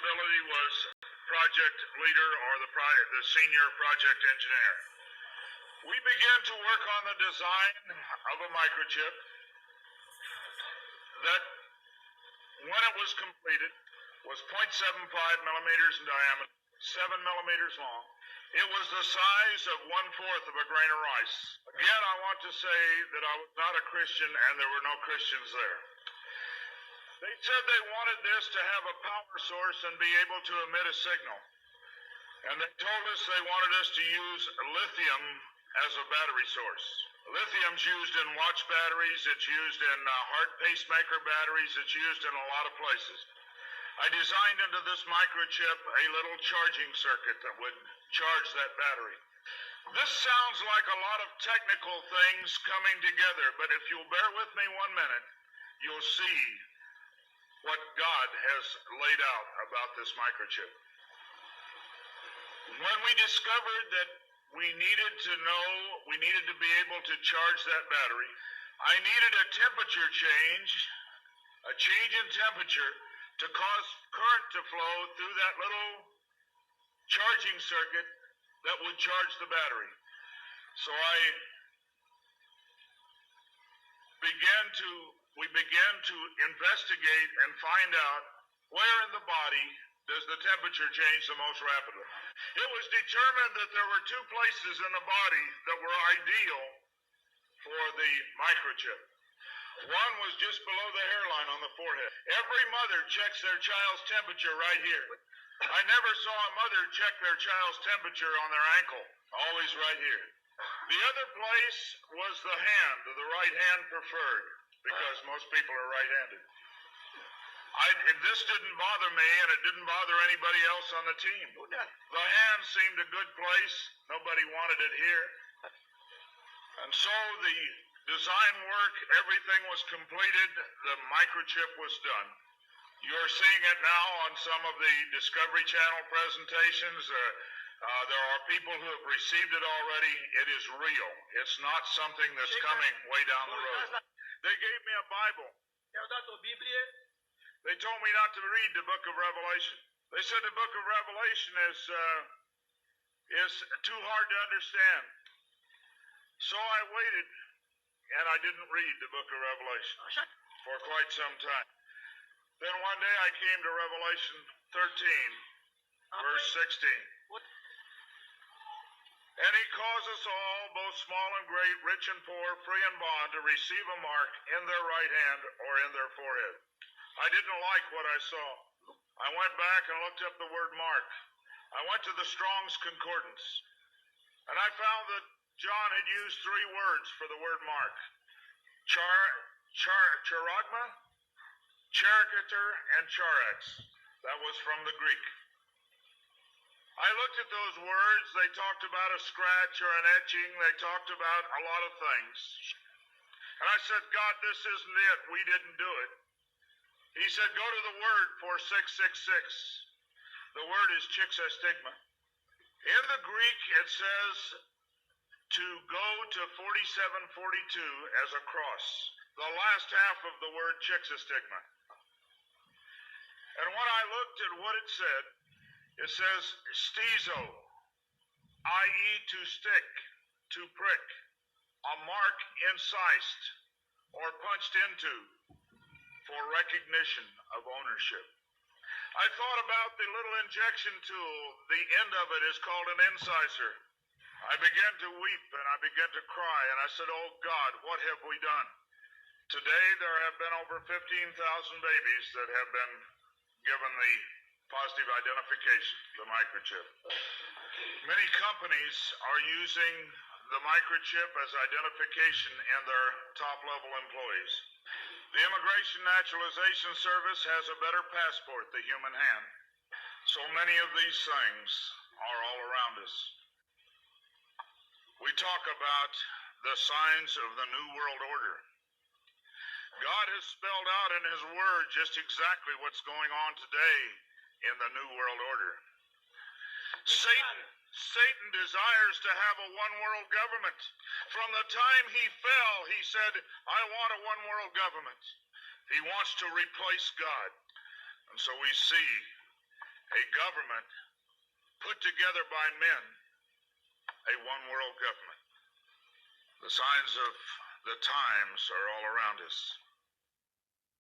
responsibility was project leader or the senior project engineer. We began to work on the design of a microchip that, when it was completed, was 0.75 millimeters in diameter, 7 millimeters long. It was the size of 1/4 of a grain of rice. Again, I want to say that I was not a Christian and there were no Christians there. They said they wanted this to have a power source and be able to emit a signal. And they told us they wanted us to use lithium as a battery source. Lithium's used in watch batteries, it's used in heart pacemaker batteries, it's used in a lot of places. I designed into this microchip a little charging circuit that would charge that battery. This sounds like a lot of technical things coming together, but if you'll bear with me 1 minute, you'll see what God has laid out about this microchip. When we discovered that we needed to know, we needed to be able to charge that battery, I needed a temperature change, a change in temperature to cause current to flow through that little charging circuit that would charge the battery. So we began to investigate and find out where in the body does the temperature change the most rapidly. It was determined that there were 2 places in the body that were ideal for the microchip. One was just below the hairline on the forehead. Every mother checks their child's temperature right here. I never saw a mother check their child's temperature on their ankle, always right here. The other place was the hand, the right hand preferred, because most people are right-handed. This didn't bother me, and it didn't bother anybody else on the team. The hand seemed a good place. Nobody wanted it here. And so the design work, everything was completed. The microchip was done. You're seeing it now on some of the Discovery Channel presentations. There are people who have received it already. It is real. It's not something that's coming way down the road. They gave me a Bible. They told me not to read the book of Revelation. They said the book of Revelation is too hard to understand. So I waited, and I didn't read the book of Revelation for quite some time. Then one day I came to Revelation 13, verse 16. And he caused us all, both small and great, rich and poor, free and bond, to receive a mark in their right hand or in their forehead. I didn't like what I saw. I went back and looked up the word mark. I went to the Strong's Concordance, and I found that John had used 3 words for the word mark. Charagma, charicator, and charax. That was from the Greek. I looked at those words. They talked about a scratch or an etching. They talked about a lot of things. And I said, God, this isn't it. We didn't do it. He said, go to the word for 666. The word is chixastigma. In the Greek, it says to go to 4742 as a cross. The last half of the word chixastigma. And when I looked at what it says stizo, i.e. to stick, to prick, a mark incised or punched into for recognition of ownership. I thought about the little injection tool. The end of it is called an incisor. I began to weep and I began to cry, and I said, oh God, what have we done? Today there have been over 15,000 babies that have been given the positive identification, the microchip. Many companies are using the microchip as identification in their top-level employees. The Immigration Naturalization Service has a better passport, the human hand. So many of these things are all around us. We talk about the signs of the New World Order. God has spelled out in His Word just exactly what's going on today in the New World Order. Satan desires to have a one-world government. From the time he fell, he said, I want a one-world government. He wants to replace God. And so we see a government put together by men, a one world government. The signs of the times are all around us.